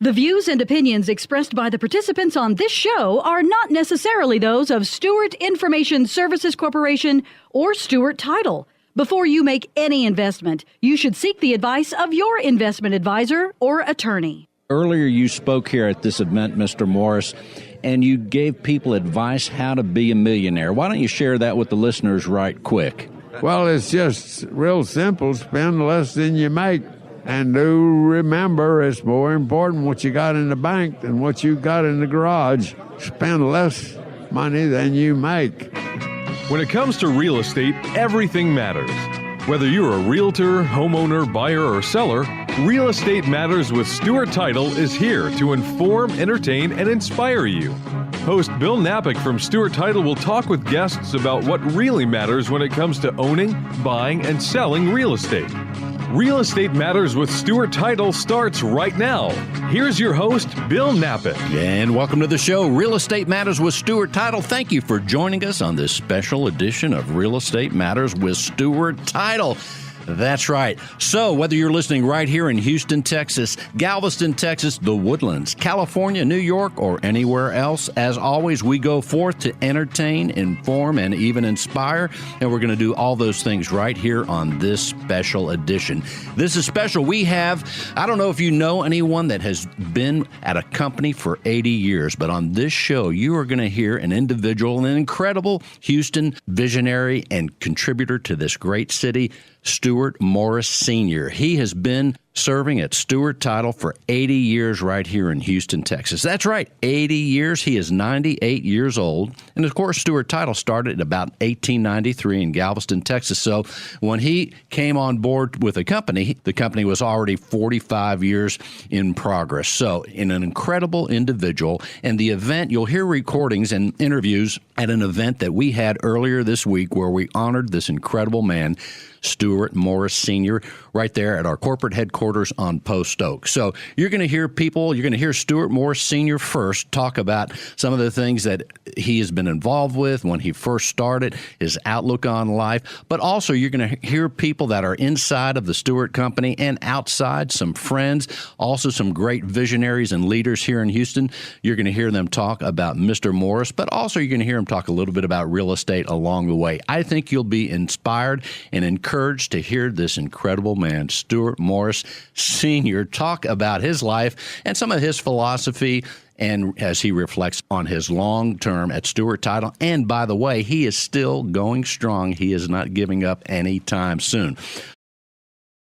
The views and opinions expressed by the participants on this show are not necessarily those of Stewart Information Services Corporation or Stewart Title. Before you make any investment, you should seek the advice of your investment advisor or attorney. Earlier you spoke here at this event, Mr. Morris, and you gave people advice how to be a millionaire. Why don't you share that with the listeners right quick? Well, it's just real simple. Spend less than you make. And do remember, it's more important what you got in the bank than what you got in the garage. Spend less money than you make. When it comes to real estate, everything matters. Whether you're a realtor, homeowner, buyer, or seller, Real Estate Matters with Stewart Title is here to inform, entertain, and inspire you. Host Bill Napick from Stewart Title will talk with guests about what really matters when it comes to owning, buying, and selling real estate. Real Estate Matters with Stewart Title starts right now. Here's your host, Bill Napick. And welcome to the show, Real Estate Matters with Stewart Title. Thank you for joining us on this special edition of Real Estate Matters with Stewart Title. That's right. So whether you're listening right here in Houston, Texas, Galveston, Texas, the Woodlands, California, New York, or anywhere else, as always, we go forth to entertain, inform, and even inspire. And we're going to do all those things right here on this special edition. This is special. We have, I don't know if you know anyone that has been at a company for 80 years, but on this show, you are going to hear an individual, an incredible Houston visionary and contributor to this great city, Stewart Morris Sr. He has been serving at Stewart Title for 80 years right here in Houston, Texas. That's right, 80 years. He is 98 years old. And, of course, Stewart Title started in about 1893 in Galveston, Texas. So when he came on board with the company was already 45 years in progress. So an incredible individual. And the event, you'll hear recordings and interviews at an event that we had earlier this week where we honored this incredible man, Stewart Morris Sr., right there at our corporate headquarters on Post Oak. So you're going to hear Stewart Morris Sr. first talk about some of the things that he has been involved with when he first started, his outlook on life, but also you're going to hear people that are inside of the Stewart Company and outside, some friends, also some great visionaries and leaders here in Houston. You're going to hear them talk about Mr. Morris, but also you're going to hear him talk a little bit about real estate along the way. I think you'll be inspired and encouraged to hear this incredible man, Stewart Morris Sr., talk about his life and some of his philosophy and as he reflects on his long term at Stewart Title. And by the way, he is still going strong. He is not giving up anytime soon.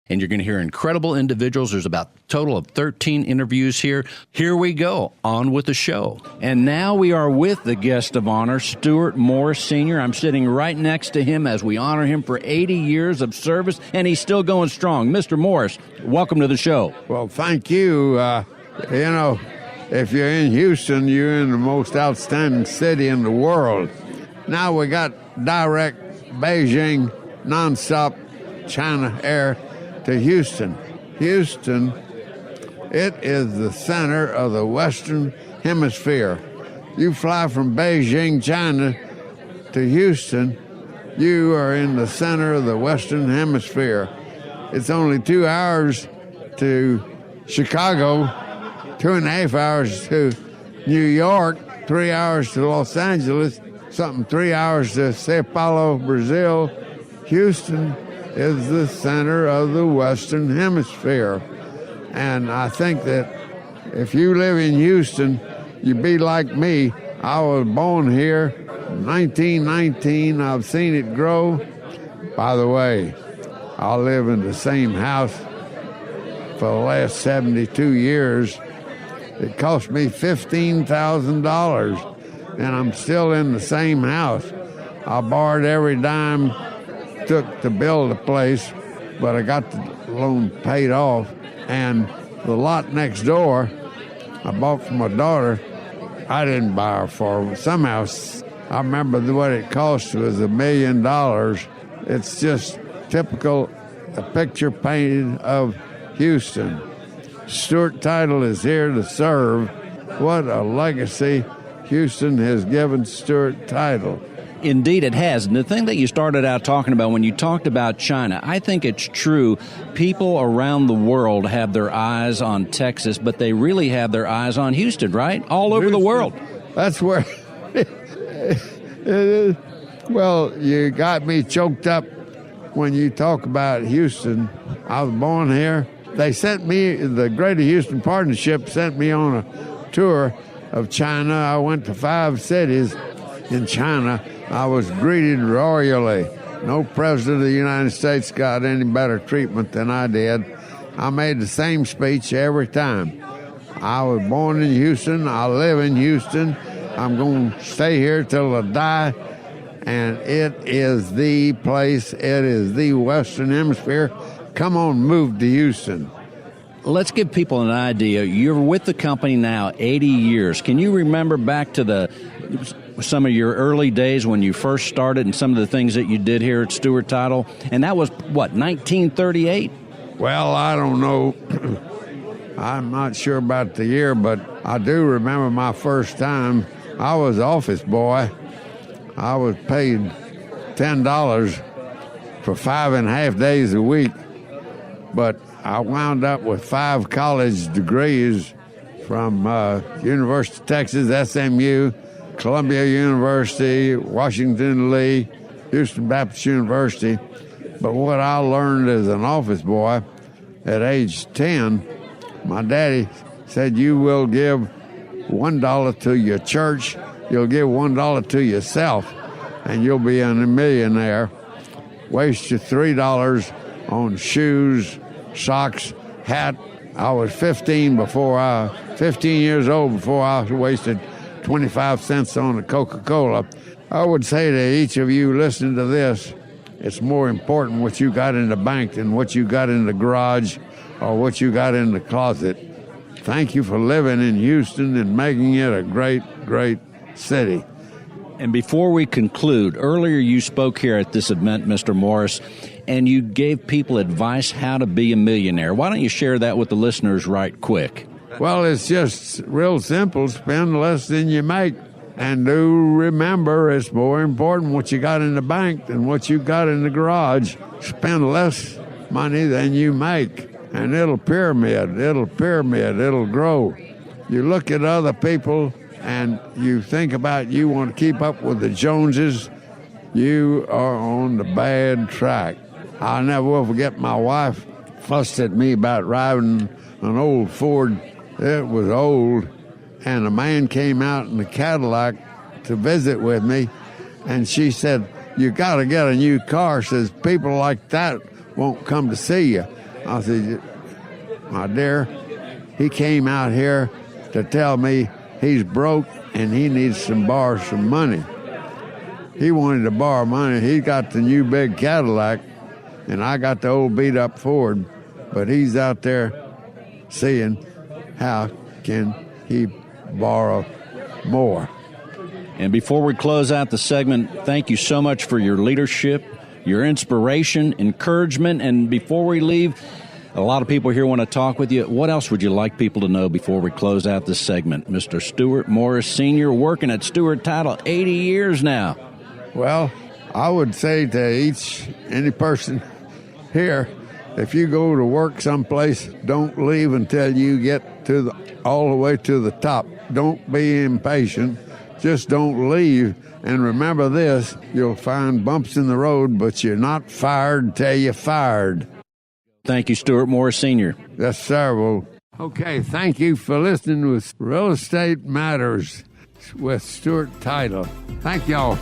And you're going to hear incredible individuals. There's about a total of 13 interviews here. Here we go, on with the show. And now we are with the guest of honor, Stewart Morris Sr. I'm sitting right next to him as we honor him for 80 years of service, and he's still going strong. Mr. Morris, welcome to the show. Well, thank you. If you're in Houston, you're in the most outstanding city in the world. Now we got direct Beijing, nonstop China air to Houston. Houston, it is the center of the Western Hemisphere. You fly from Beijing, China to Houston, you are in the center of the Western Hemisphere. It's only 2 hours to Chicago, 2.5 hours to New York, 3 hours to Los Angeles, 3 hours to Sao Paulo, Brazil. Houston is the center of the Western Hemisphere. And I think that if you live in Houston, you be like me. I was born here in 1919. I've seen it grow. By the way, I live in the same house for the last 72 years. It cost me $15,000, and I'm still in the same house. I borrowed every dime took to build a place, but I got the loan paid off. And the lot next door, I bought for my daughter. I didn't buy her for her. Somehow, I remember what it cost was $1 million. It's just typical, a picture painted of Houston. Stewart Title is here to serve. What a legacy Houston has given Stewart Title. Indeed, it has. And the thing that you started out talking about when you talked about China, I think it's true. People around the world have their eyes on Texas, but they really have their eyes on Houston, right? All over the world. That's where it is. Well, you got me choked up when you talk about Houston. I was born here. They sent me, the Greater Houston Partnership sent me on a tour of China. I went to 5 cities in China. I was greeted royally. No president of the United States got any better treatment than I did. I made the same speech every time. I was born in Houston. I live in Houston. I'm going to stay here till I die. And it is the place. It is the Western Hemisphere. Come on, move to Houston. Let's give people an idea. You're with the company now 80 years. Can you remember back to some of your early days when you first started and some of the things that you did here at Stewart Title? And that was, what, 1938? Well, I don't know. I'm not sure about the year, but I do remember my first time. I was office boy. I was paid $10 for 5.5 days a week, but I wound up with 5 college degrees from University of Texas, SMU, Columbia University, Washington Lee, Houston Baptist University. But what I learned as an office boy at age 10, my daddy said, you will give $1 to your church, you'll give $1 to yourself, and you'll be a millionaire. Waste your $3 on shoes, socks, hat. I was 15 years old before I wasted 25 cents on a Coca-Cola. I would say to each of you listening to this, it's more important what you got in the bank than what you got in the garage or what you got in the closet. Thank you for living in Houston and making it a great, great city. And before we conclude, earlier you spoke here at this event, Mr. Morris, and you gave people advice how to be a millionaire. Why don't you share that with the listeners right quick? Well, it's just real simple. Spend less than you make. And do remember, it's more important what you got in the bank than what you got in the garage. Spend less money than you make, and it'll pyramid, it'll grow. You look at other people and you think about you want to keep up with the Joneses, you are on the bad track. I'll never will forget my wife fussed at me about driving an old Ford. It was old, and a man came out in a Cadillac to visit with me, and she said, you got to get a new car. Says, people like that won't come to see you. I said, my dear, he came out here to tell me he's broke and he needs to borrow some money. He wanted to borrow money. He got the new big Cadillac, and I got the old beat-up Ford, but he's out there seeing how can he borrow more. And before we close out the segment, thank you so much for your leadership, your inspiration, encouragement, and before we leave, a lot of people here want to talk with you. What else would you like people to know before we close out this segment? Mr. Stewart Morris Sr., working at Stewart Title 80 years now. Well, I would say to any person here, if you go to work someplace, don't leave until you get all the way to the top. Don't be impatient. Just don't leave. And remember this, you'll find bumps in the road, but you're not fired till you're fired. Thank you, Stewart Morris Sr. Yes, sir. Well, okay, thank you for listening with Real Estate Matters with Stewart Title. Thank y'all.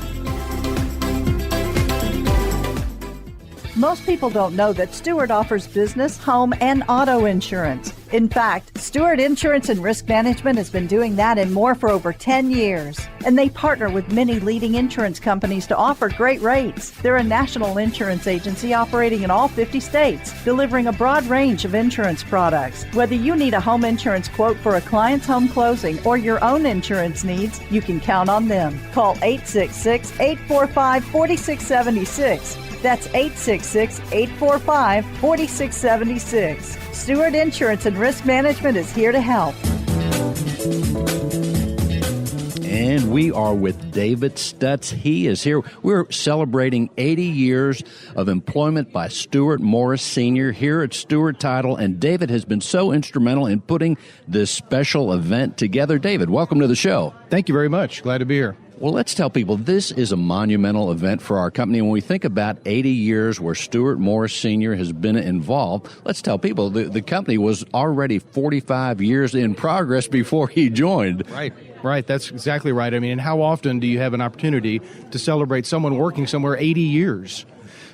Most people don't know that Stewart offers business, home, and auto insurance. In fact, Stewart Insurance and Risk Management has been doing that and more for over 10 years. And they partner with many leading insurance companies to offer great rates. They're a national insurance agency operating in all 50 states, delivering a broad range of insurance products. Whether you need a home insurance quote for a client's home closing or your own insurance needs, you can count on them. Call 866-845-4676. That's 866-845-4676. Stewart Insurance and Risk Management is here to help. And we are with David Stutz. He is here. We're celebrating 80 years of employment by Stewart Morris Sr. here at Stewart Title, and David has been so instrumental in putting this special event together. David, welcome to the show. Thank you very much. Glad to be here. Well, let's tell people this is a monumental event for our company. When we think about 80 years where Stewart Morris Sr. has been involved, let's tell people the company was already 45 years in progress before he joined. Right. That's exactly right. I mean, and how often do you have an opportunity to celebrate someone working somewhere 80 years?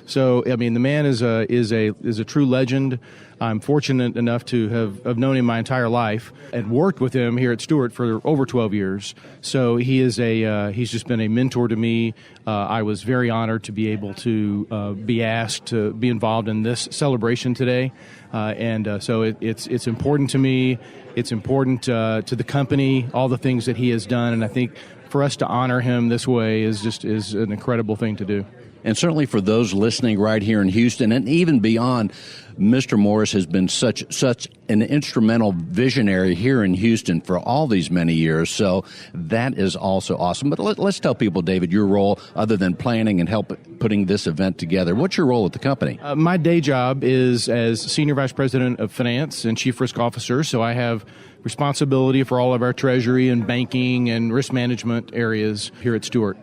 So, I mean, the man is a true legend. I'm fortunate enough to have known him my entire life and worked with him here at Stewart for over 12 years. So he is he's just been a mentor to me. I was very honored to be able to be asked to be involved in this celebration today. So it's important to me. It's important to the company, all the things that he has done. And I think for us to honor him this way is an incredible thing to do. And certainly for those listening right here in Houston and even beyond, Mr. Morris has been such an instrumental visionary here in Houston for all these many years. So that is also awesome. But let's tell people, David, your role other than planning and help putting this event together. What's your role at the company? My day job is as Senior Vice President of Finance and Chief Risk Officer. So I have responsibility for all of our treasury and banking and risk management areas here at Stewart.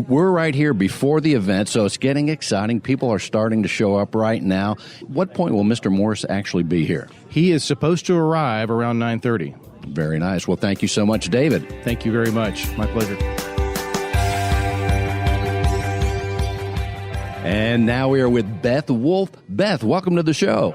We're right here before the event, so it's getting exciting. People are starting to show up right now. What point will Mr. Morris actually be here? He is supposed to arrive around 9:30. Very nice. Well, thank you so much, David. Thank you very much. My pleasure. And now we are with Beth Wolf. Beth, welcome to the show.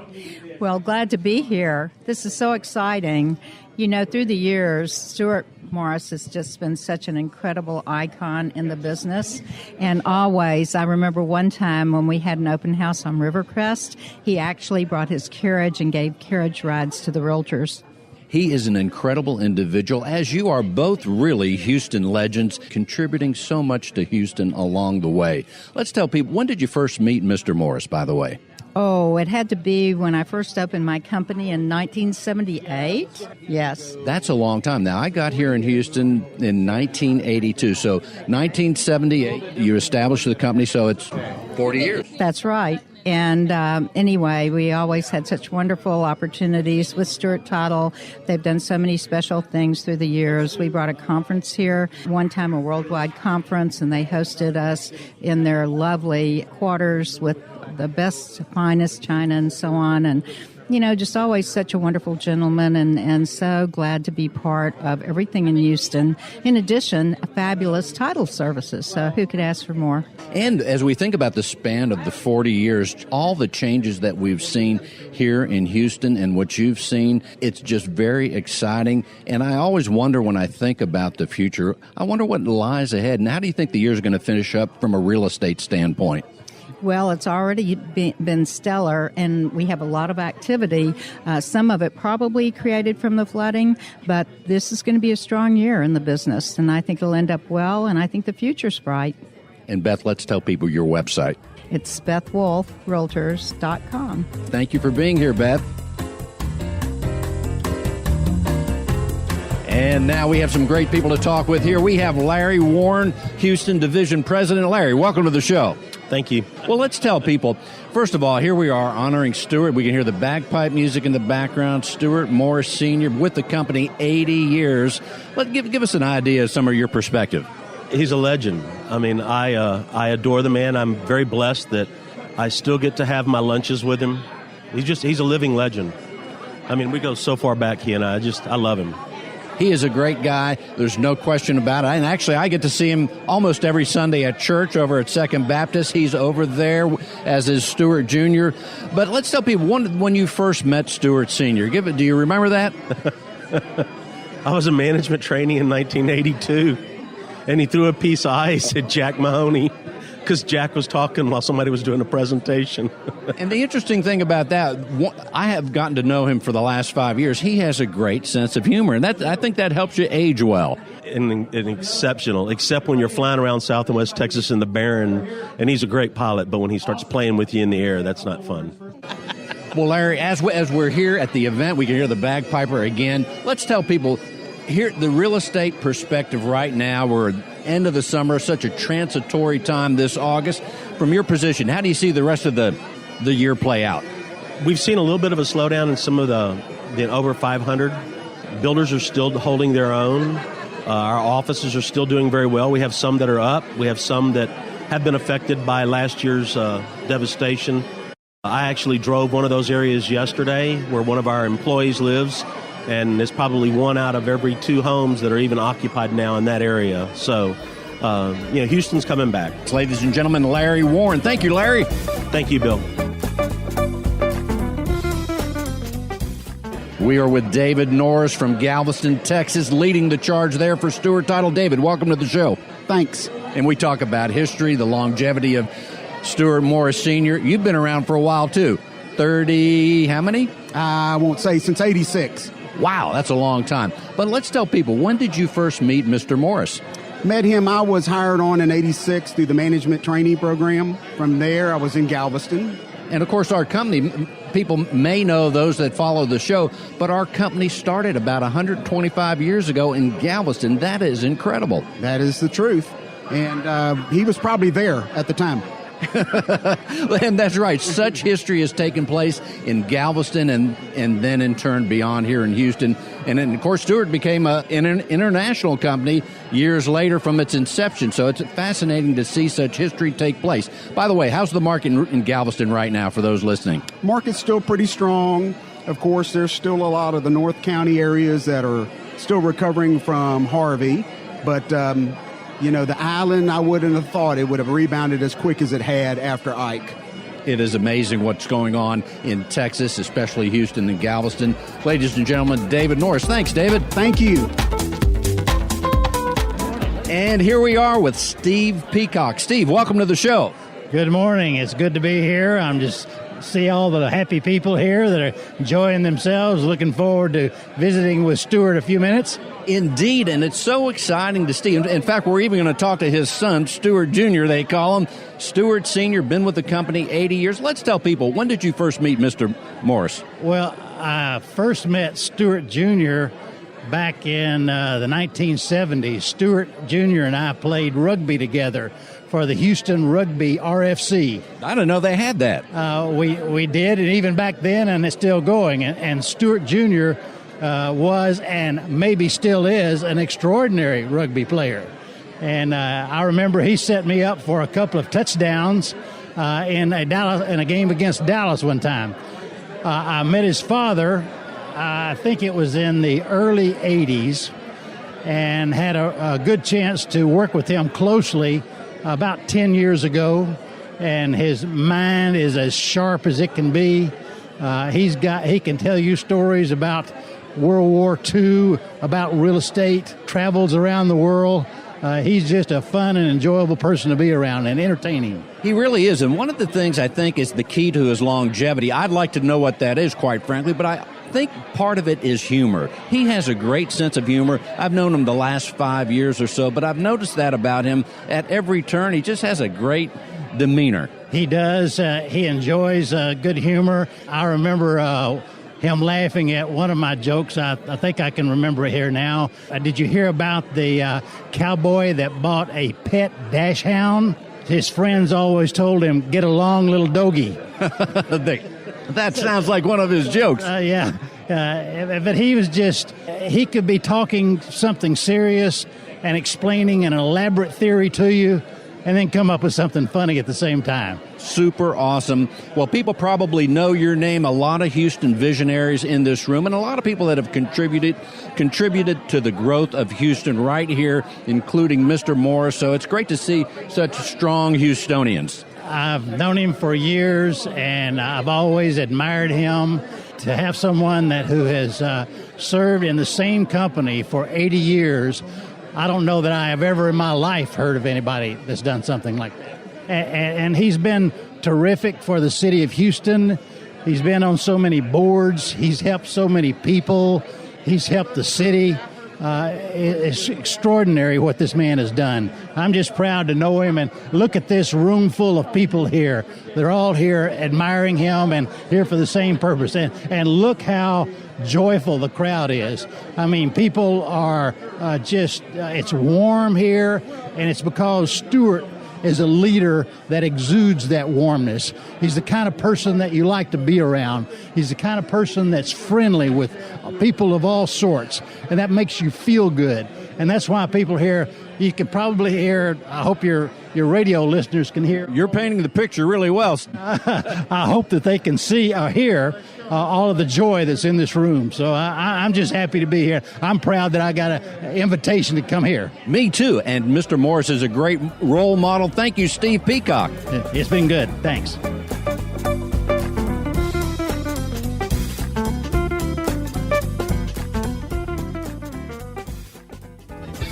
Well, glad to be here. This is so exciting. You know, through the years, Stewart Morris has just been such an incredible icon in the business. And always, I remember one time when we had an open house on Rivercrest, he actually brought his carriage and gave carriage rides to the realtors. He is an incredible individual, as you are both really Houston legends, contributing so much to Houston along the way. Let's tell people, when did you first meet Mr. Morris, by the way? Oh, it had to be when I first opened my company in 1978. Yes. That's a long time. Now, I got here in Houston in 1982. So 1978, you established the company, so it's 40 years. That's right. And anyway, we always had such wonderful opportunities with Stewart Title. They've done so many special things through the years. We brought a conference here, one time a worldwide conference, and they hosted us in their lovely quarters with the best, finest china and so on. And, you know, just always such a wonderful gentleman and so glad to be part of everything in Houston. In addition, fabulous title services. So who could ask for more? And as we think about the span of the 40 years, all the changes that we've seen here in Houston and what you've seen, it's just very exciting. And I always wonder when I think about the future, I wonder what lies ahead. And how do you think the year's going to finish up from a real estate standpoint? Well, it's already been stellar, and we have a lot of activity. Some of it probably created from the flooding, but this is going to be a strong year in the business, and I think it'll end up well, and I think the future's bright. And Beth, let's tell people your website. It's BethWolfRealtors.com. Thank you for being here, Beth. And now we have some great people to talk with here. We have Larry Warren, Houston Division President. Larry, welcome to the show. Thank you. Well, let's tell people, first of all, here we are honoring Stewart. We can hear the bagpipe music in the background. Stewart Morris Sr. with the company 80 years. Give us an idea of some of your perspective. He's a legend. I mean, I adore the man. I'm very blessed that I still get to have my lunches with him. He's a living legend. I mean, we go so far back, he and I love him. He is a great guy. There's no question about it. And actually, I get to see him almost every Sunday at church over at Second Baptist. He's over there, as is Stewart Jr. But let's tell people, when you first met Stewart Sr., do you remember that? I was a management trainee in 1982, and he threw a piece of ice at Jack Mahoney because Jack was talking while somebody was doing a presentation. And the interesting thing about that, I have gotten to know him for the last 5 years. He has a great sense of humor, and I think that helps you age well. And exceptional, except when you're flying around South and West Texas in the Barren, and he's a great pilot, but when he starts playing with you in the air, that's not fun. Well, Larry, as we're here at the event, we can hear the bagpiper again. Let's tell people, Here, the real estate perspective right now, we're at the end of the summer, such a transitory time this August. From your position, how do you see the rest of the year play out? We've seen a little bit of a slowdown in some of the over 500. Builders are still holding their own. Our offices are still doing very well. We have some that are up. We have some that have been affected by last year's devastation. I actually drove one of those areas yesterday where one of our employees lives, and there's probably one out of every 2 homes that are even occupied now in that area. So, Houston's coming back. Ladies and gentlemen, Larry Warren. Thank you, Larry. Thank you, Bill. We are with David Norris from Galveston, Texas, leading the charge there for Stewart Title. David, welcome to the show. Thanks. And we talk about history, the longevity of Stewart Morris Sr. You've been around for a while, too. 30, how many? I won't say, since 86. Wow, that's a long time. But let's tell people, when did you first meet Mr. Morris? Met him, I was hired on in 86 through the management trainee program. From there, I was in Galveston. And, of course, our company, people may know those that follow the show, but our company started about 125 years ago in Galveston. That is incredible. That is the truth. And he was probably there at the time. And that's right. Such history has taken place in Galveston and then in turn beyond here in Houston. And then, of course, Stewart became an international company years later from its inception. So it's fascinating to see such history take place. By the way, how's the market in Galveston right now for those listening? Market's still pretty strong. Of course, there's still a lot of the North County areas that are still recovering from Harvey. But the island, I wouldn't have thought it would have rebounded as quick as it had after Ike. It is amazing what's going on in Texas, especially Houston and Galveston. Ladies and gentlemen, David Norris. Thanks, David. Thank you. And here we are with Steve Peacock. Steve, welcome to the show. Good morning. It's good to be here. I'm just see all the happy people here that are enjoying themselves. Looking forward to visiting with Stewart a few minutes. Indeed, and it's so exciting to see. In fact, we're even going to talk to his son, Stewart Jr., they call him. Stewart Sr., been with the company 80 years. Let's tell people, when did you first meet Mr. Morris? Well, I first met Stewart Jr. back in the 1970s. Stewart Jr. and I played rugby together for the Houston Rugby RFC. I didn't know they had that. We did, and even back then, and it's still going. And Stewart Jr. Was and maybe still is an extraordinary rugby player. And I remember he set me up for a couple of touchdowns in a game against Dallas one time. I met his father, I think it was in the early 80s, and had a good chance to work with him closely about 10 years ago. And his mind is as sharp as it can be. He can tell you stories about World War II, about real estate, travels around the world. He's just a fun and enjoyable person to be around and entertaining. He really is. And one of the things I think is the key to his longevity, I'd like to know what that is, quite frankly, but I think part of it is humor. He has a great sense of humor. I've known him the last 5 years or so, but I've noticed that about him at every turn. He just has a great demeanor. He does. He enjoys good humor. I remember him laughing at one of my jokes. I think I can remember it here now. Did you hear about the cowboy that bought a pet dash hound? His friends always told him, "Get along, little doggy." That sounds like one of his jokes. Yeah. But he could be talking something serious and explaining an elaborate theory to you, and then come up with something funny at the same time. Super awesome. Well, people probably know your name. A lot of Houston visionaries in this room, and a lot of people that have contributed to the growth of Houston right here, including Mr. Morris. So it's great to see such strong Houstonians. I've known him for years, and I've always admired him. To have someone who has served in the same company for 80 years, I don't know that I have ever in my life heard of anybody that's done something like that. And he's been terrific for the city of Houston. He's been on so many boards. He's helped so many people. He's helped the city. It's extraordinary what this man has done. I'm just proud to know him, and look at this room full of people here. They're all here admiring him and here for the same purpose. And look how joyful the crowd is. I mean, people are it's warm here, and it's because Stewart is a leader that exudes that warmness. He's the kind of person that you like to be around. He's the kind of person that's friendly with people of all sorts, and that makes you feel good. And that's why people here, you can probably hear, I hope your radio listeners can hear. You're painting the picture really well. I hope that they can see or hear all of the joy that's in this room. So I'm just happy to be here. I'm proud that I got an invitation to come here. Me too. And Mr. Morris is a great role model. Thank you, Steve Peacock. It's been good. Thanks.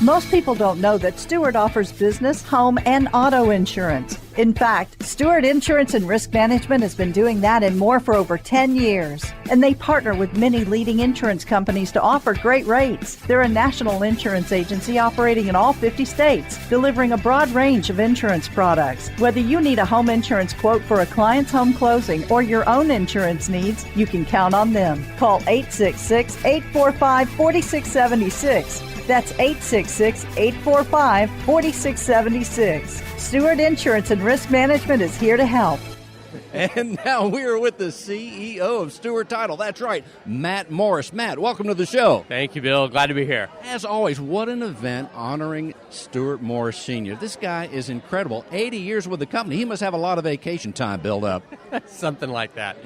Most people don't know that Stewart offers business, home, and auto insurance. In fact, Stewart Insurance and Risk Management has been doing that and more for over 10 years. And they partner with many leading insurance companies to offer great rates. They're a national insurance agency operating in all 50 states, delivering a broad range of insurance products. Whether you need a home insurance quote for a client's home closing or your own insurance needs, you can count on them. Call 866-845-4676. That's 866-845-4676. Stewart Insurance and Risk Management is here to help. And now we are with the CEO of Stewart Title. That's right, Matt Morris. Matt, welcome to the show. Thank you, Bill. Glad to be here. As always, what an event honoring Stewart Morris Sr. This guy is incredible. 80 years with the company. He must have a lot of vacation time built up. Something like that.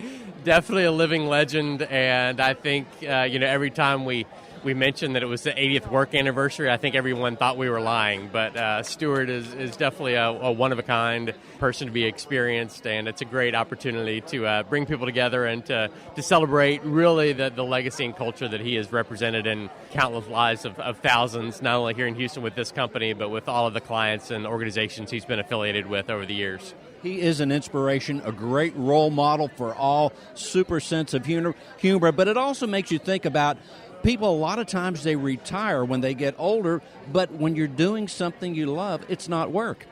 Definitely a living legend, and I think, every time we mentioned that it was the 80th work anniversary, I think everyone thought we were lying, but Stewart is definitely a one-of-a-kind person to be experienced, and it's a great opportunity to bring people together and to celebrate really the legacy and culture that he has represented in countless lives of thousands, not only here in Houston with this company, but with all of the clients and organizations he's been affiliated with over the years. He is an inspiration, a great role model for all, super sense of humor, but it also makes you think about people. A lot of times they retire when they get older, but when you're doing something you love, it's not work.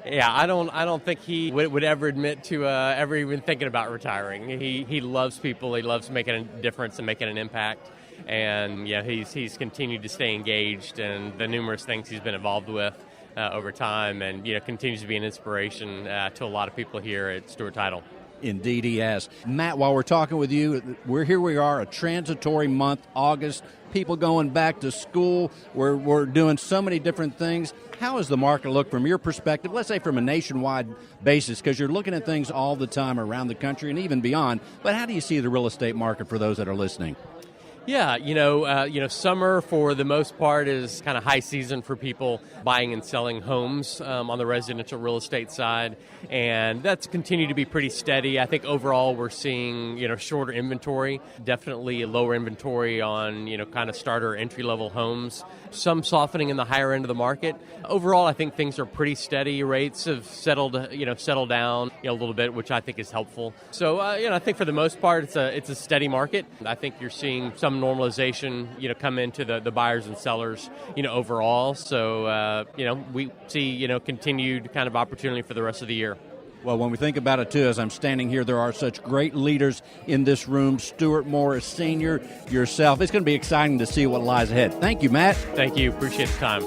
Yeah, I don't think he would ever admit to ever even thinking about retiring. He loves people. He loves making a difference and making an impact. And yeah, he's continued to stay engaged in the numerous things he's been involved with over time, and continues to be an inspiration to a lot of people here at Stewart Title. Indeed he has. Matt, while we're talking with you, we are, a transitory month, August, people going back to school. We're doing so many different things. How does the market look from your perspective, let's say from a nationwide basis, because you're looking at things all the time around the country and even beyond, but how do you see the real estate market for those that are listening? Yeah, summer for the most part is kind of high season for people buying and selling homes on the residential real estate side, and that's continued to be pretty steady. I think overall we're seeing, shorter inventory, definitely lower inventory on, kind of starter entry-level homes, some softening in the higher end of the market. Overall, I think things are pretty steady. Rates have settled down a little bit, which I think is helpful. So, I think for the most part it's a steady market. I think you're seeing some normalization, come into the buyers and sellers, overall. So, we see, continued kind of opportunity for the rest of the year. Well, when we think about it, too, as I'm standing here, there are such great leaders in this room. Stewart Morris Sr., yourself. It's going to be exciting to see what lies ahead. Thank you, Matt. Thank you. Appreciate the time.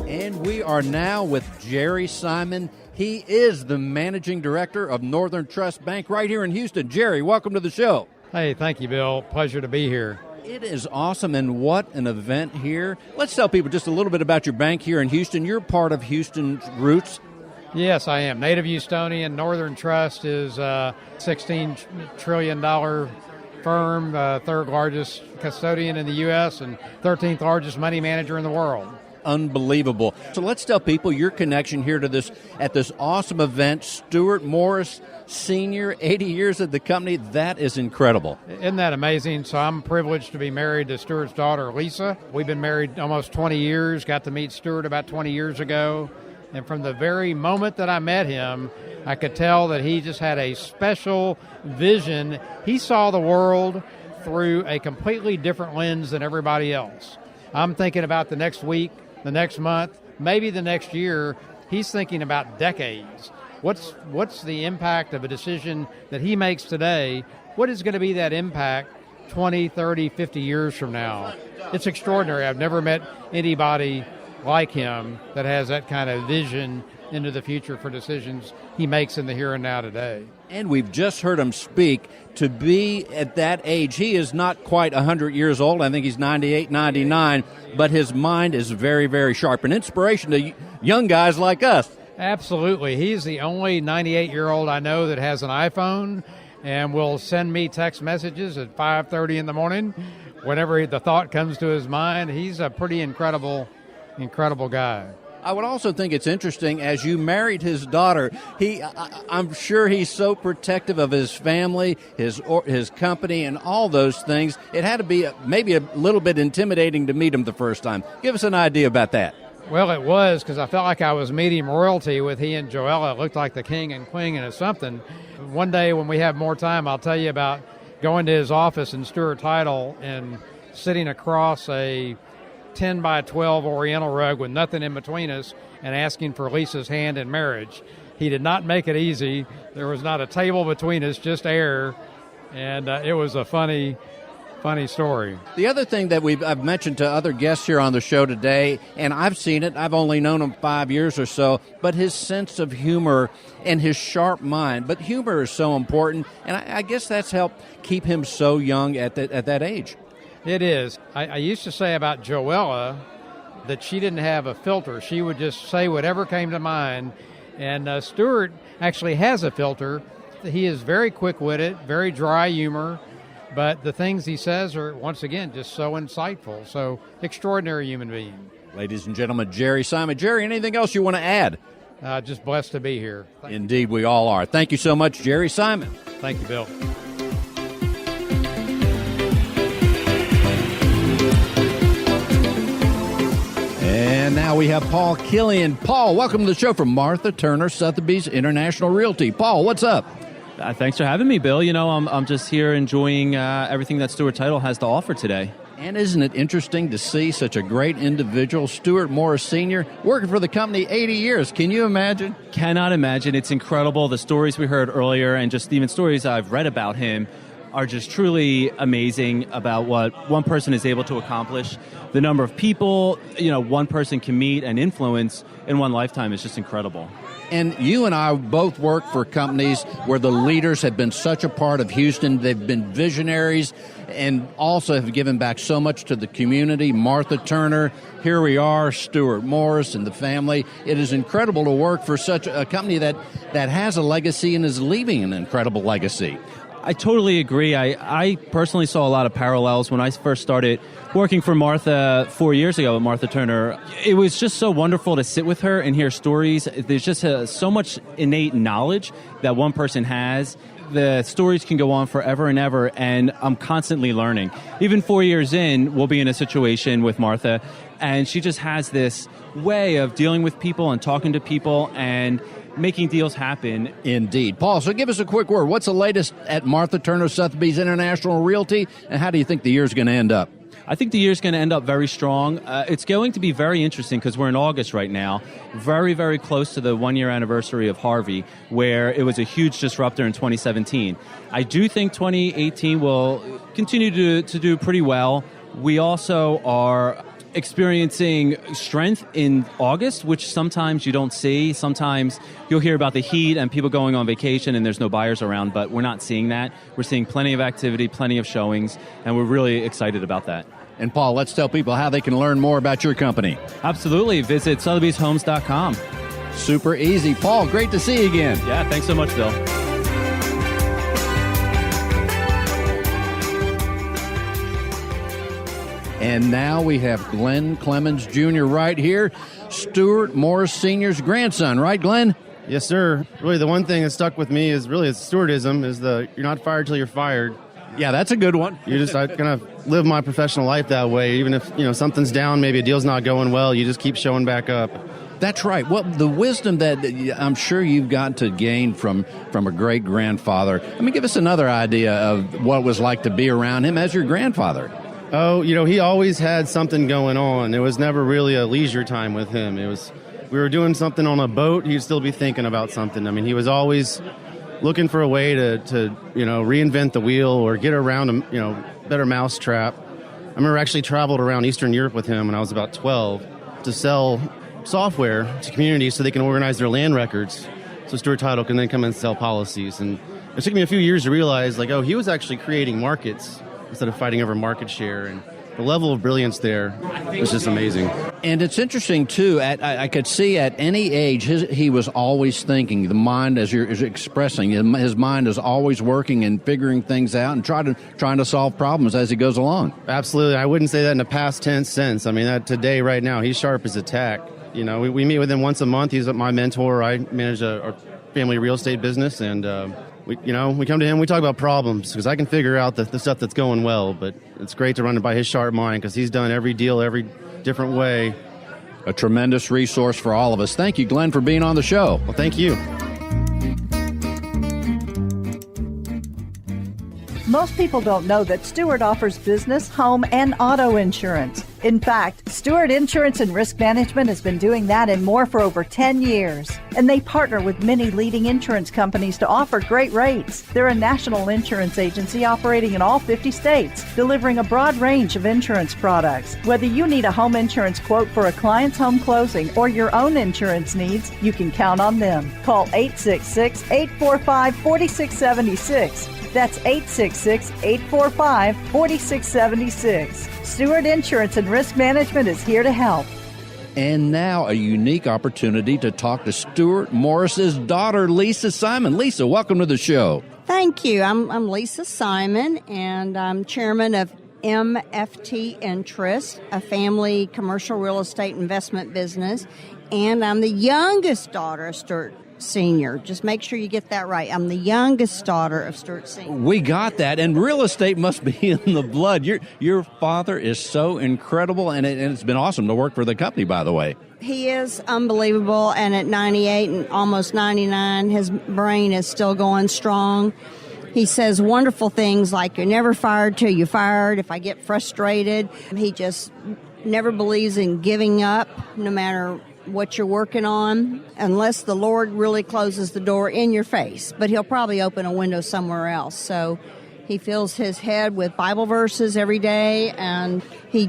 And we are now with Gerry Simon. He is the managing director of Northern Trust Bank right here in Houston. Gerry, welcome to the show. Hey, thank you, Bill. Pleasure to be here. It is awesome, and what an event here. Let's tell people just a little bit about your bank here in Houston. You're part of Houston's roots. Yes, I am. Native Houstonian. Northern Trust is a $16 trillion firm, third largest custodian in the U.S. and 13th largest money manager in the world. Unbelievable. So let's tell people your connection here to this at this awesome event. Stewart Morris Sr., 80 years at the company. That is incredible. Isn't that amazing? So I'm privileged to be married to Stewart's daughter, Lisa. We've been married almost 20 years, got to meet Stewart about 20 years ago, And from the very moment that I met him, I could tell that he just had a special vision. He saw the world through a completely different lens than everybody else. I'm thinking about the next week, the next month, maybe the next year. He's thinking about decades. What's the impact of a decision that he makes today? What is going to be that impact 20, 30, 50 years from now? It's extraordinary. I've never met anybody like him that has that kind of vision into the future for decisions he makes in the here and now today. And we've just heard him speak. To be at that age, he is not quite 100 years old. I think he's 98, 99, but his mind is very, very sharp. An inspiration to young guys like us. Absolutely. He's the only 98-year-old I know that has an iPhone and will send me text messages at 5:30 in the morning whenever the thought comes to his mind. He's a pretty incredible guy. I would also think it's interesting, as you married his daughter, I'm sure he's so protective of his family, his company, and all those things. It had to be maybe a little bit intimidating to meet him the first time. Give us an idea about that. Well, it was, because I felt like I was meeting royalty with he and Joella. It looked like the king and queen of something. One day when we have more time, I'll tell you about going to his office in Stewart Title and sitting across a 10 by 12 Oriental rug with nothing in between us and asking for Lisa's hand in marriage. He did not make it easy. There was not a table between us, just air, and it was a funny story. The other thing that I've mentioned to other guests here on the show today, and I've seen it, I've only known him 5 years or so, but his sense of humor and his sharp mind. But humor is so important, and I guess that's helped keep him so young at that age. It is. I used to say about Joella that she didn't have a filter. She would just say whatever came to mind. And Stewart actually has a filter. He is very quick-witted, very dry humor, but the things he says are, once again, just so insightful. So, extraordinary human being. Ladies and gentlemen, Gerry Simon. Gerry, anything else you want to add? Just blessed to be here. Indeed, we all are. Thank you so much, Gerry Simon. Thank you, Bill. And now we have Paul Killian. Paul, welcome to the show from Martha Turner Sotheby's International Realty. Paul, what's up? Thanks for having me, Bill. You know, I'm just here enjoying everything that Stewart Title has to offer today. And isn't it interesting to see such a great individual, Stewart Morris Sr., working for the company 80 years? Can you imagine? Cannot imagine. It's incredible. The stories we heard earlier and just even stories I've read about him are just truly amazing about what one person is able to accomplish. The number of people, one person can meet and influence in one lifetime is just incredible. And you and I both work for companies where the leaders have been such a part of Houston. They've been visionaries and also have given back so much to the community. Martha Turner, here we are, Stewart Morris and the family. It is incredible to work for such a company that has a legacy and is leaving an incredible legacy. I totally agree. I personally saw a lot of parallels when I first started working for Martha 4 years ago at Martha Turner. It was just so wonderful to sit with her and hear stories. There's just so much innate knowledge that one person has. The stories can go on forever and ever, and I'm constantly learning. Even 4 years in, we'll be in a situation with Martha, and she just has this way of dealing with people and talking to people and making deals happen. Indeed. Paul, so give us a quick word. What's the latest at Martha Turner Sotheby's International Realty, and how do you think the year's going to end up? I think the year's going to end up very strong. It's going to be very interesting because we're in August right now, very, very close to the one-year anniversary of Harvey, where it was a huge disruptor in 2017. I do think 2018 will continue to do pretty well. We also are experiencing strength in August, which sometimes you don't see. Sometimes you'll hear about the heat and people going on vacation and there's no buyers around, but we're not seeing that. We're seeing plenty of activity, plenty of showings, and we're really excited about that. And Paul, let's tell people how they can learn more about your company. Absolutely. Visit Sotheby'sHomes.com. Super easy. Paul, great to see you again. Yeah, thanks so much, Bill. And now we have Glen Clements Jr. right here, Stewart Morris Sr.'s grandson, right, Glenn? Yes, sir. Really, the one thing that stuck with me is really Stewartism, is you're not fired till you're fired. Yeah, that's a good one. You're just kind of live my professional life that way. Even if, something's down, maybe a deal's not going well, you just keep showing back up. That's right. Well, the wisdom that I'm sure you've got to gain from a great-grandfather. Give us another idea of what it was like to be around him as your grandfather. Oh, he always had something going on. It was never really a leisure time with him. We were doing something on a boat, he'd still be thinking about something. He was always looking for a way to reinvent the wheel or get around a better mousetrap. I remember actually traveled around Eastern Europe with him when I was about 12 to sell software to communities so they can organize their land records so Stewart Title can then come and sell policies. And it took me a few years to realize, he was actually creating markets instead of fighting over market share. And the level of brilliance there was just amazing. And it's interesting, too, I could see at any age, he was always thinking. The mind, as you're expressing, his mind is always working and figuring things out and trying to solve problems as he goes along. Absolutely. I wouldn't say that in a past tense sense. That today, right now, he's sharp as a tack. We meet with him once a month. He's my mentor. I manage our family real estate business, and we come to him. We talk about problems because I can figure out the stuff that's going well. But it's great to run it by his sharp mind because he's done every deal every different way. A tremendous resource for all of us. Thank you, Glenn, for being on the show. Well, thank you. Most people don't know that Stewart offers business, home, and auto insurance. In fact, Stewart Insurance and Risk Management has been doing that and more for over 10 years. And they partner with many leading insurance companies to offer great rates. They're a national insurance agency operating in all 50 states, delivering a broad range of insurance products. Whether you need a home insurance quote for a client's home closing or your own insurance needs, you can count on them. Call 866-845-4676. That's 866-845-4676. Stewart Insurance and Risk Management is here to help. And now a unique opportunity to talk to Stewart Morris's daughter, Lisa Simon. Lisa, welcome to the show. Thank you. I'm Lisa Simon, and I'm chairman of MFT Interest, a family commercial real estate investment business, and I'm the youngest daughter of Stewart Sr. Just make sure you get that right. I'm the youngest daughter of Stewart Sr. We got that, and real estate must be in the blood. Your father is so incredible, and it's been awesome to work for the company, by the way. He is unbelievable, and at 98 and almost 99, his brain is still going strong. He says wonderful things like, you're never fired till you're fired. If I get frustrated, he just never believes in giving up, no matter what you're working on, unless the Lord really closes the door in your face. But he'll probably open a window somewhere else. So he fills his head with Bible verses every day, and he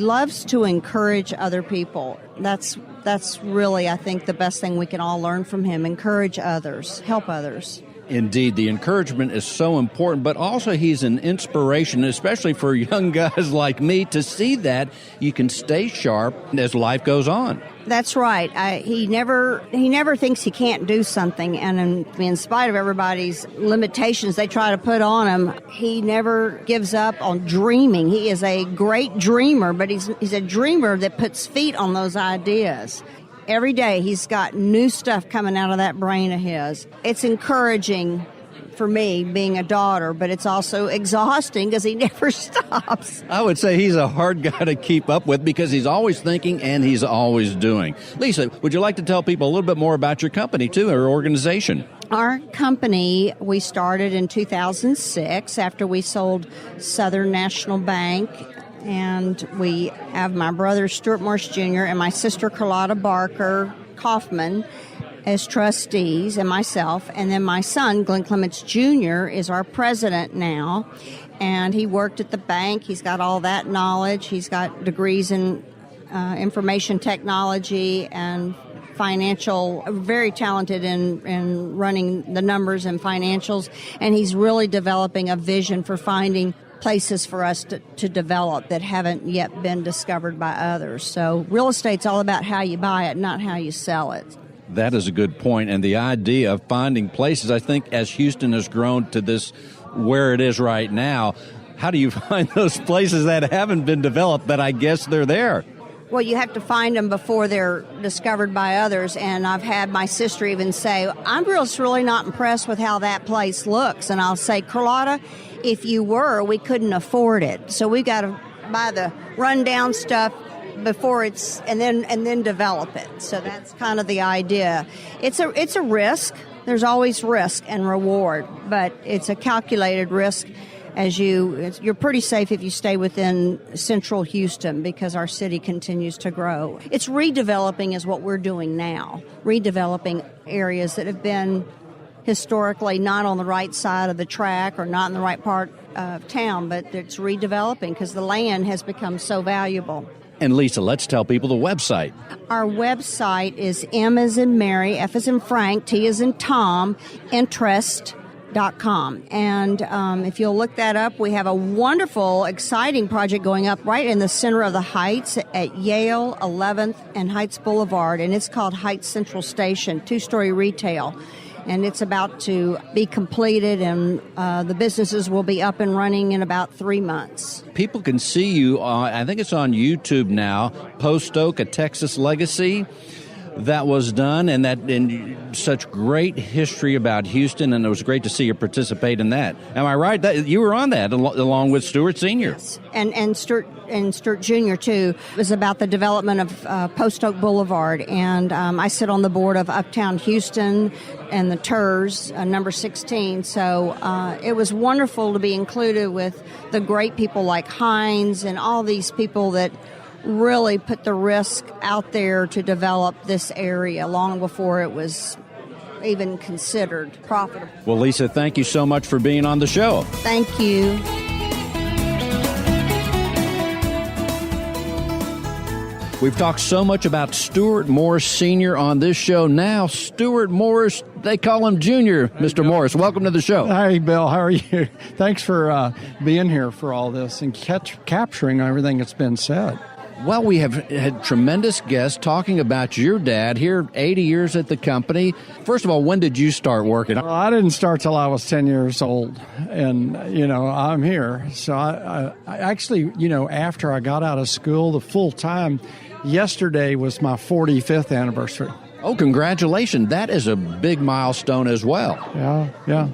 loves to encourage other people. That's really, I think, the best thing we can all learn from him. Encourage others, help others. Indeed, the encouragement is so important, but also he's an inspiration, especially for young guys like me, to see that you can stay sharp as life goes on. That's right. He never thinks he can't do something, and in spite of everybody's limitations they try to put on him, he never gives up on dreaming. He is a great dreamer, but he's a dreamer that puts feet on those ideas. Every day he's got new stuff coming out of that brain of his. It's encouraging for me, being a daughter, but it's also exhausting because he never stops. I would say he's a hard guy to keep up with because he's always thinking and he's always doing. Lisa, would you like to tell people a little bit more about your company, too, or organization? Our company, we started in 2006 after we sold Southern National Bank. And we have my brother, Stewart Morris Jr., and my sister, Carlotta Barker Kaufman, as trustees, and myself. And then my son, Glen Clements Jr., is our president now. And he worked at the bank. He's got all that knowledge. He's got degrees in information technology and financial, very talented in running the numbers and financials. And he's really developing a vision for finding places for us to develop that haven't yet been discovered by others. So real estate's all about how you buy it, not how you sell it. That is a good point. And the idea of finding places, I think as Houston has grown to this where it is right now, how do you find those places that haven't been developed, but I guess they're there? Well, you have to find them before they're discovered by others. And I've had my sister even say, I'm really not impressed with how that place looks. And I'll say, Carlotta, if you were, we couldn't afford it. So we've got to buy the rundown stuff before it's and then develop it. So that's kind of the idea. It's a risk. There's always risk and reward, but it's a calculated risk. You're pretty safe if you stay within central Houston because our city continues to grow. It's redeveloping is what we're doing now. Redeveloping areas that have been historically not on the right side of the track or not in the right part of town, but it's redeveloping because the land has become so valuable. And Lisa, let's tell people the website. Our website is M as in Mary, F as in Frank, T as in Tom, interest.com. And if you'll look that up, we have a wonderful, exciting project going up right in the center of the Heights at Yale, 11th and Heights Boulevard, and it's called Heights Central Station, 2-story retail. And it's about to be completed, and the businesses will be up and running in about 3 months. People can see you, I think it's on YouTube now, Post Oak, A Texas Legacy. That was done, and such great history about Houston, and it was great to see you participate in that. Am I right? You were on that along with Stewart Sr. Yes, and Stewart Jr. too. It was about the development of Post Oak Boulevard, and I sit on the board of Uptown Houston and the TERS, number 16. So it was wonderful to be included with the great people like Hines and all these people that really put the risk out there to develop this area long before it was even considered profitable. Well, Lisa, thank you so much for being on the show. Thank you. We've talked so much about Stewart Morris Sr. on this show. Now, Stewart Morris, they call him Jr. Mr. Morris, welcome to the show. Hi, Bill. How are you? Thanks for being here for all this and capturing everything that's been said. Well, we have had tremendous guests talking about your dad here, 80 years at the company. First of all, when did you start working? Well, I didn't start till I was 10 years old, and, I'm here. So I actually, after I got out of school, the full time, yesterday was my 45th anniversary. Oh, congratulations. That is a big milestone as well. Yeah.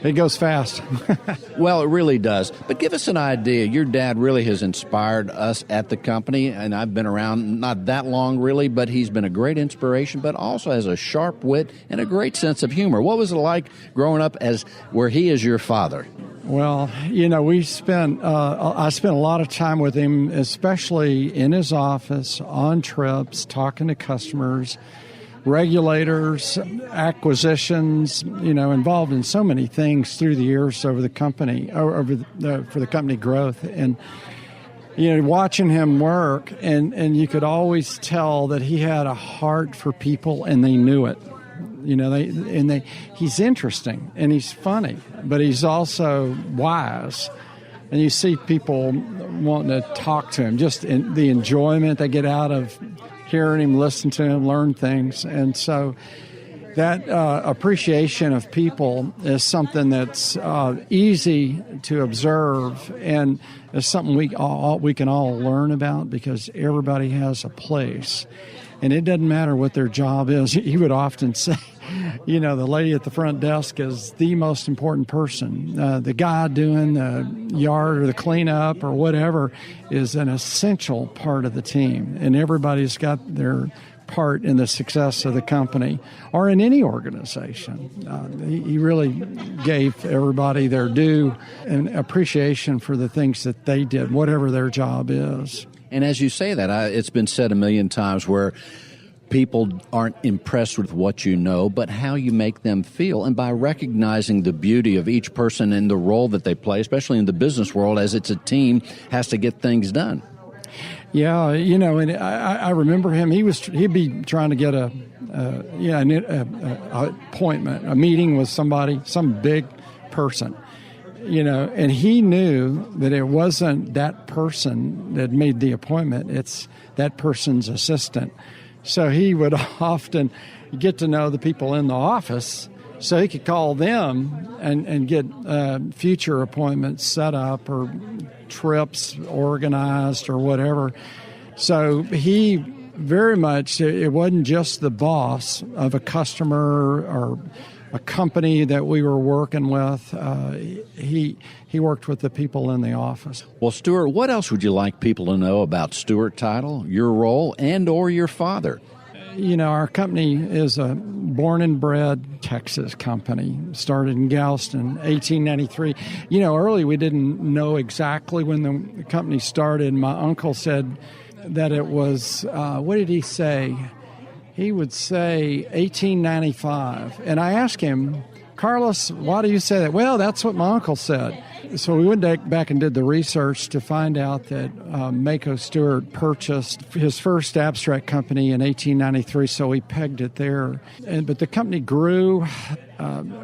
It goes fast. Well, it really does. But give us an idea. Your dad really has inspired us at the company, and I've been around not that long, really, but he's been a great inspiration, but also has a sharp wit and a great sense of humor. What was it like growing up where he is your father? Well, I spent a lot of time with him, especially in his office, on trips, talking to customers, regulators, acquisitions, involved in so many things through the years over the company, for the company growth. And, watching him work, and you could always tell that he had a heart for people, and they knew it. He's interesting, and he's funny, but he's also wise. And you see people wanting to talk to him, just in the enjoyment they get out of hearing him, listen to him, learn things. And so that appreciation of people is something that's easy to observe, and is something we can all learn about, because everybody has a place. And it doesn't matter what their job is. He would often say, the lady at the front desk is the most important person. The guy doing the yard or the cleanup or whatever is an essential part of the team. And everybody's got their part in the success of the company or in any organization. He really gave everybody their due and appreciation for the things that they did, whatever their job is. And as you say that, it's been said a million times where people aren't impressed with what you know, but how you make them feel. And by recognizing the beauty of each person and the role that they play, especially in the business world, as it's a team, has to get things done. Yeah, and I remember him. He'd be trying to get an appointment, a meeting with somebody, some big person. And he knew that it wasn't that person that made the appointment, it's that person's assistant. So he would often get to know the people in the office so he could call them and get future appointments set up or trips organized or whatever. So he very much, it wasn't just the boss of a customer or a company that we were working with. He worked with the people in the office. Well, Stewart, what else would you like people to know about Stewart Title, your role, and or your father? Our company is a born and bred Texas company, started in Galveston, 1893. Early we didn't know exactly when the company started. My uncle said that it was, what did he say? He would say 1895. And I asked him, Carlos, why do you say that? Well, that's what my uncle said. So we went back and did the research to find out that Mako Stewart purchased his first abstract company in 1893, so we pegged it there. But the company grew.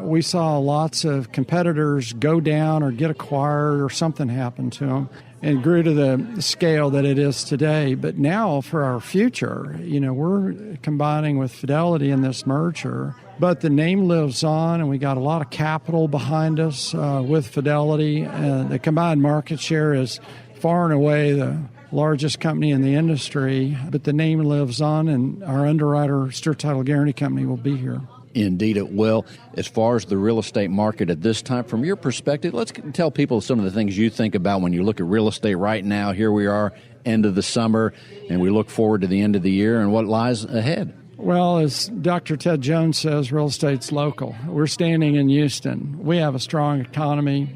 We saw lots of competitors go down or get acquired or something happened to them, and grew to the scale that it is today. But now for our future, we're combining with Fidelity in this merger. But the name lives on, and we got a lot of capital behind us with Fidelity. The combined market share is far and away the largest company in the industry. But the name lives on, and our underwriter, Stewart Title Guarantee Company, will be here. Indeed it will. As far as the real estate market at this time, from your perspective, let's tell people some of the things you think about when you look at real estate right now. Here we are, end of the summer, and we look forward to the end of the year and what lies ahead. Well, as Dr. Ted Jones says, real estate's local. We're standing in Houston. We have a strong economy,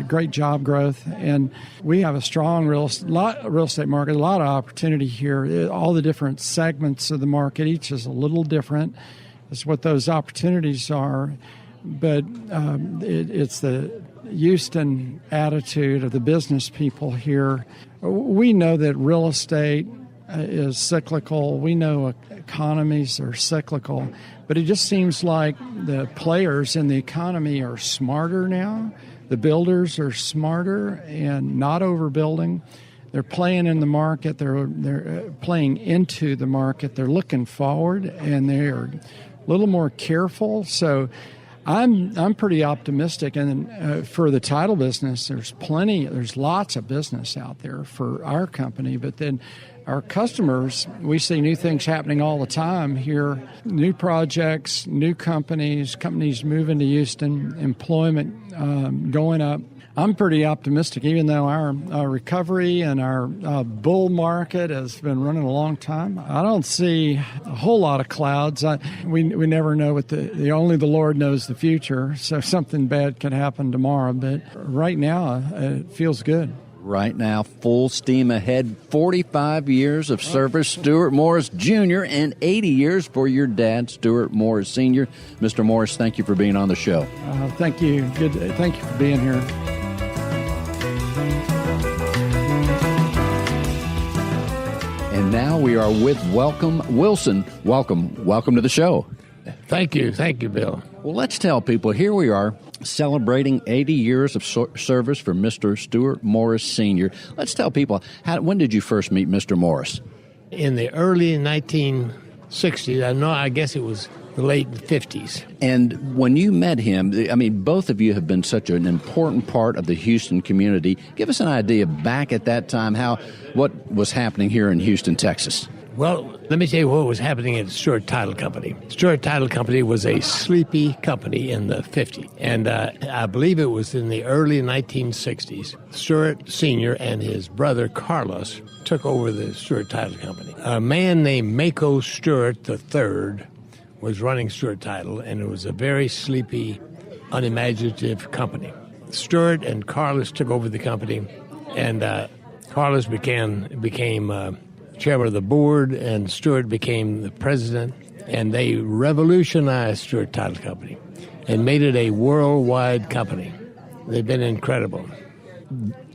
great job growth, and we have a strong real estate market, a lot of opportunity here. All the different segments of the market, each is a little different. That's what those opportunities are. But it's the Houston attitude of the business people here. We know that real estate is cyclical. We know economies are cyclical, but it just seems like the players in the economy are smarter now. The builders are smarter and not overbuilding. They're playing in the market. They're playing into the market. They're looking forward, and they're a little more careful. So I'm pretty optimistic. And for the title business, there's lots of business out there for our company. But then our customers, we see new things happening all the time here, new projects, new companies moving to Houston, employment going up. I'm pretty optimistic, even though our recovery and our bull market has been running a long time. I don't see a whole lot of clouds. We never know what only the Lord knows the future, so something bad could happen tomorrow. But right now, it feels good. Right now, full steam ahead, 45 years of service, Stewart Morris Jr., and 80 years for your dad, Stewart Morris Sr. Mr. Morris, thank you for being on the show. Thank you. Thank you for being here. And now we are with Welcome Wilson. Welcome to the show. Thank you, Bill. Well, let's tell people, here we are celebrating 80 years of service for Mr. Stewart Morris Sr. Let's tell people, when did you first meet Mr. Morris? In the early 1960s. I guess it was the late 50s. And when you met him, both of you have been such an important part of the Houston community. Give us an idea back at that time, what was happening here in Houston, Texas. Well, let me tell you what was happening at Stewart Title Company. Stewart Title Company was a sleepy company in the 50s. And I believe it was in the early 1960s. Stewart Sr. and his brother Carlos took over the Stewart Title Company. A man named Mako Stewart III was running Stewart Title, and it was a very sleepy, unimaginative company. Stewart and Carlos took over the company, and Carlos became chairman of the board, and Stewart became the president, and they revolutionized Stewart Title Company and made it a worldwide company. They've been incredible.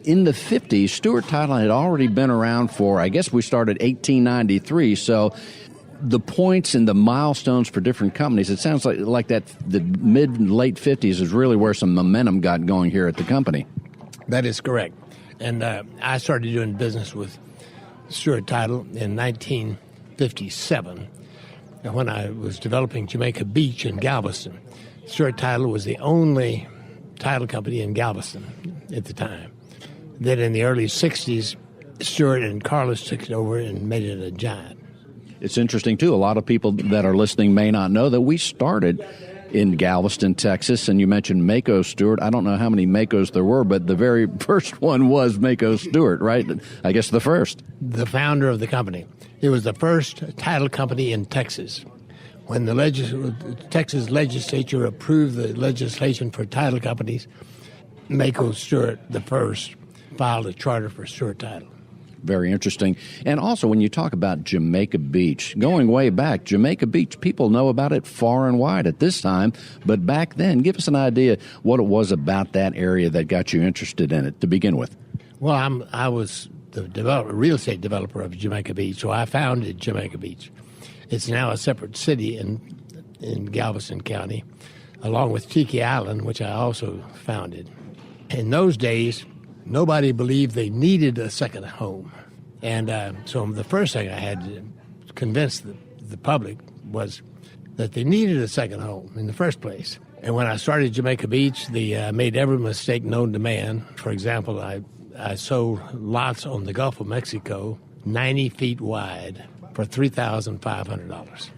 In the 50s, Stewart Title had already been around for, I guess we started 1893, so the points and the milestones for different companies, it sounds like that the mid and late 50s is really where some momentum got going here at the company. That is correct. And I started doing business with Stewart Title in 1957 when I was developing Jamaica Beach in Galveston. Stewart Title was the only title company in Galveston at the time. Then in the early 60s, Stewart and Carlos took it over and made it a giant. It's interesting, too. A lot of people that are listening may not know that we started in Galveston, Texas. And you mentioned Mako Stewart. I don't know how many Makos there were, but the very first one was Mako Stewart, right? I guess the first. The founder of the company. It was the first title company in Texas. When the Texas legislature approved the legislation for title companies, Mako Stewart, the first, filed a charter for Stewart Title. Very interesting. And also, when you talk about Jamaica Beach, going way back, Jamaica Beach, people know about it far and wide at this time. But back then, give us an idea what it was about that area that got you interested in it to begin with. Well, I was the real estate developer of Jamaica Beach, so I founded Jamaica Beach. It's now a separate city in Galveston County, along with Tiki Island, which I also founded. In those days, nobody believed they needed a second home. And so the first thing I had to convince the public was that they needed a second home in the first place. And when I started Jamaica Beach, they made every mistake known to man. For example, I sold lots on the Gulf of Mexico, 90 feet wide, for $3,500.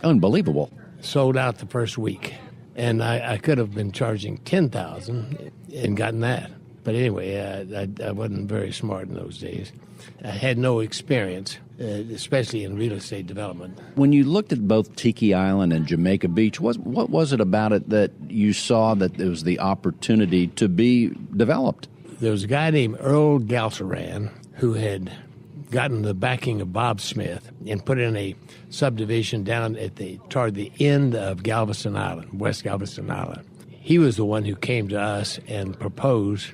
Unbelievable. Sold out the first week. And I could have been charging $10,000 and gotten that. But anyway, I wasn't very smart in those days. I had no experience, especially in real estate development. When you looked at both Tiki Island and Jamaica Beach, what was it about it that you saw that there was the opportunity to be developed? There was a guy named Earl Galceran who had gotten the backing of Bob Smith and put in a subdivision down toward the end of Galveston Island, West Galveston Island. He was the one who came to us and proposed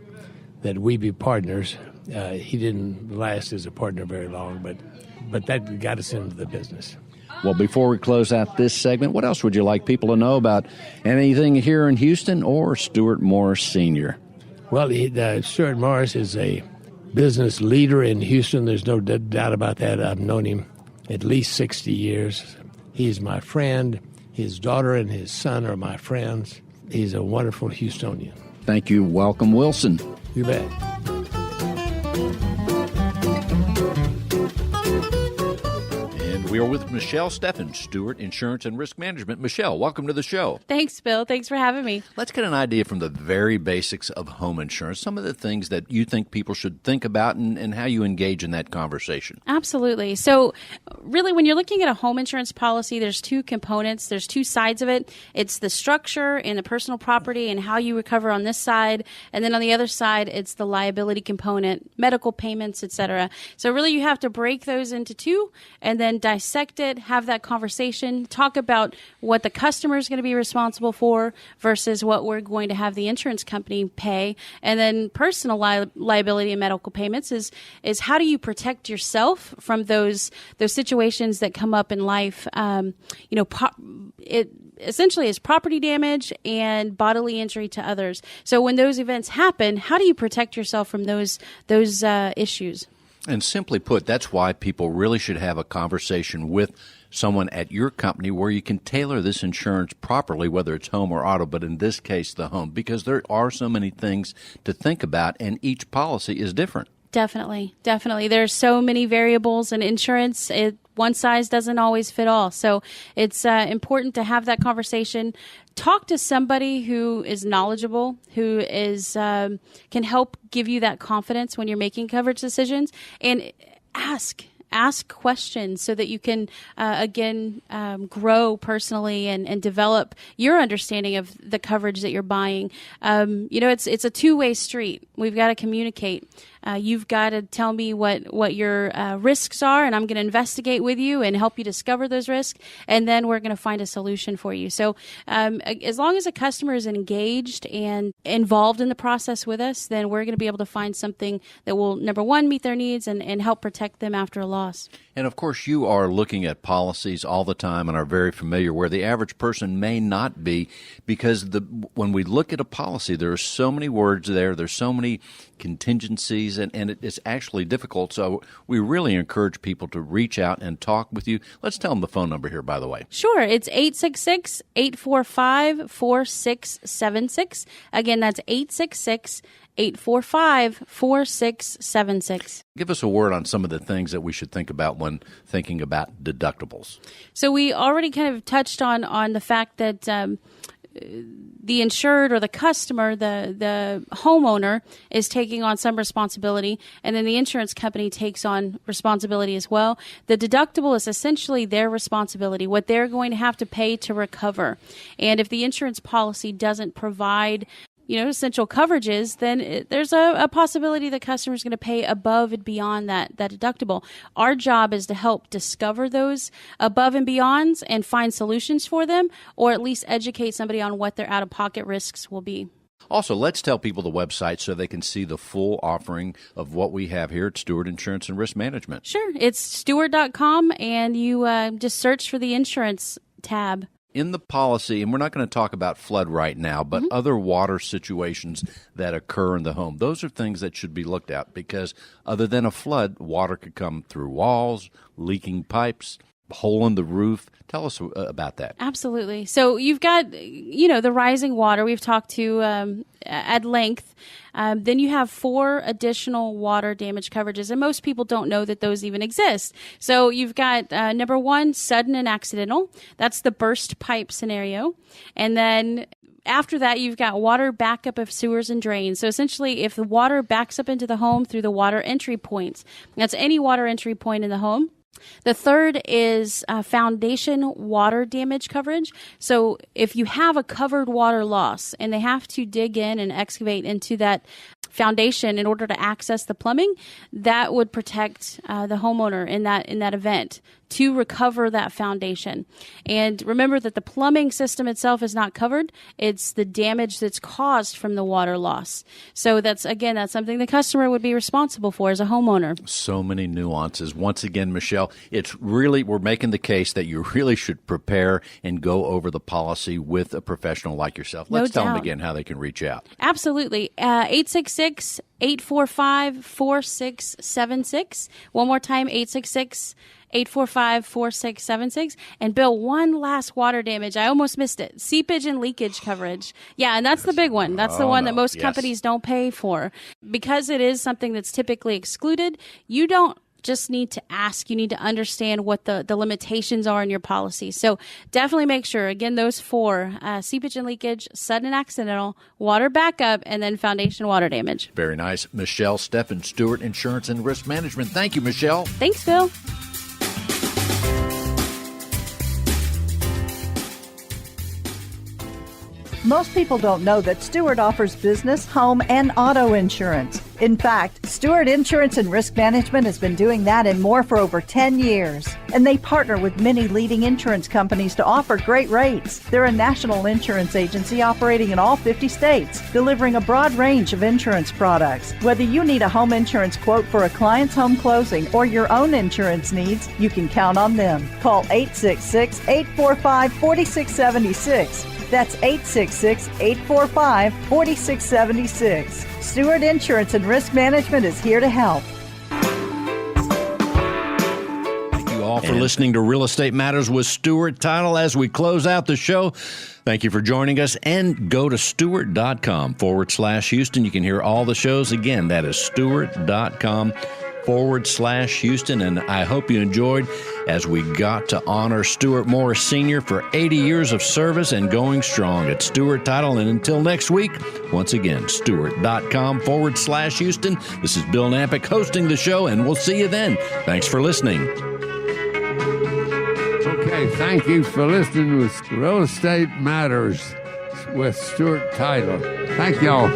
that we be partners. He didn't last as a partner very long, but that got us into the business. Well, before we close out this segment, what else would you like people to know about anything here in Houston or Stewart Morris Sr.? Well, Stewart Morris is a business leader in Houston. There's no doubt about that. I've known him at least 60 years. He's my friend. His daughter and his son are my friends. He's a wonderful Houstonian. Thank you. Welcome, Wilson. You bet. We are with Michelle Steffens, Stewart Insurance and Risk Management. Michelle, welcome to the show. Thanks, Bill. Thanks for having me. Let's get an idea from the very basics of home insurance, some of the things that you think people should think about and how you engage in that conversation. Absolutely. So really, when you're looking at a home insurance policy, there's two components. There's two sides of it. It's the structure and the personal property and how you recover on this side. And then on the other side, it's the liability component, medical payments, etc. So really, you have to break those into two and then dissect it, have that conversation, talk about what the customer is going to be responsible for versus what we're going to have the insurance company pay. And then personal liability and medical payments is how do you protect yourself from those situations that come up in life? It essentially is property damage and bodily injury to others. So when those events happen, how do you protect yourself from those issues? And simply put, that's why people really should have a conversation with someone at your company where you can tailor this insurance properly, whether it's home or auto, but in this case, the home, because there are so many things to think about, and each policy is different. Definitely. There's so many variables in insurance. One size doesn't always fit all. So it's important to have that conversation. Talk to somebody who is knowledgeable, who is can help give you that confidence when you're making coverage decisions, and ask questions so that you can, grow personally and develop your understanding of the coverage that you're buying. It's a two-way street. We've got to communicate. You've got to tell me what your risks are, and I'm going to investigate with you and help you discover those risks, and then we're going to find a solution for you. So as long as a customer is engaged and involved in the process with us, then we're going to be able to find something that will, number one, meet their needs and help protect them after a loss. And, of course, you are looking at policies all the time and are very familiar where the average person may not be, because when we look at a policy, there are so many words there, there's so many contingencies, and it is actually difficult. So we really encourage people to reach out and talk with you. Let's tell them the phone number here, by the way. Sure. It's 866-845-4676. Again, that's 866-845-4676. Give us a word on some of the things that we should think about when thinking about deductibles. So we already kind of touched on the fact that the insured or the customer, the homeowner, is taking on some responsibility, and then the insurance company takes on responsibility as well. The deductible is essentially their responsibility, what they're going to have to pay to recover. And if the insurance policy doesn't provide essential coverages, then there's a possibility the customer is going to pay above and beyond that deductible. Our job is to help discover those above and beyonds and find solutions for them, or at least educate somebody on what their out-of-pocket risks will be. Also, let's tell people the website so they can see the full offering of what we have here at Stewart Insurance and Risk Management. Sure. It's stewart.com, and you just search for the insurance tab. In the policy, and we're not going to talk about flood right now, but other water situations that occur in the home, those are things that should be looked at, because other than a flood, water could come through walls, leaking pipes, hole in the roof. Tell us about that. Absolutely. So you've got, the rising water we've talked to at length. Then you have 4 additional water damage coverages, and most people don't know that those even exist. So you've got number 1, sudden and accidental. That's the burst pipe scenario. And then after that, you've got water backup of sewers and drains. So essentially, if the water backs up into the home through the water entry points, that's any water entry point in the home. The third is foundation water damage coverage. So if you have a covered water loss and they have to dig in and excavate into that foundation in order to access the plumbing, that would protect the homeowner in that event to recover that foundation. And remember that the plumbing system itself is not covered. It's the damage that's caused from the water loss. So that's something the customer would be responsible for as a homeowner. So many nuances. Once again, Michelle, we're making the case that you really should prepare and go over the policy with a professional like yourself. Let's tell them again how they can reach out. Absolutely. 866-845-4676. One more time, 845-4676. And Bill, one last water damage. I almost missed it. Seepage and leakage coverage. Yeah, and that's the big one. That's the one that most companies don't pay for. Because it is something that's typically excluded, you don't just need to ask. You need to understand what the limitations are in your policy. So definitely make sure, again, those 4, seepage and leakage, sudden and accidental, water backup, and then foundation water damage. Very nice. Michelle Steffen, Stewart Insurance and Risk Management. Thank you, Michelle. Thanks, Phil. Most people don't know that Stewart offers business, home, and auto insurance. In fact, Stewart Insurance and Risk Management has been doing that and more for over 10 years. And they partner with many leading insurance companies to offer great rates. They're a national insurance agency operating in all 50 states, delivering a broad range of insurance products. Whether you need a home insurance quote for a client's home closing or your own insurance needs, you can count on them. Call 866-845-4676. That's 866-845-4676. Stewart Insurance and Risk Management is here to help. Thank you all for listening to Real Estate Matters with Stewart Title. As we close out the show, thank you for joining us, and go to stewart.com/Houston. You can hear all the shows again. That is stewart.com/Houston. And I hope you enjoyed as we got to honor Stewart Morris Sr. for 80 years of service and going strong at Stewart Title. And until next week, once again, stewart.com/Houston. This is Bill Nampick hosting the show, and we'll see you then. Thanks for listening. Okay, thank you for listening with Real Estate Matters with Stewart Title. Thank y'all.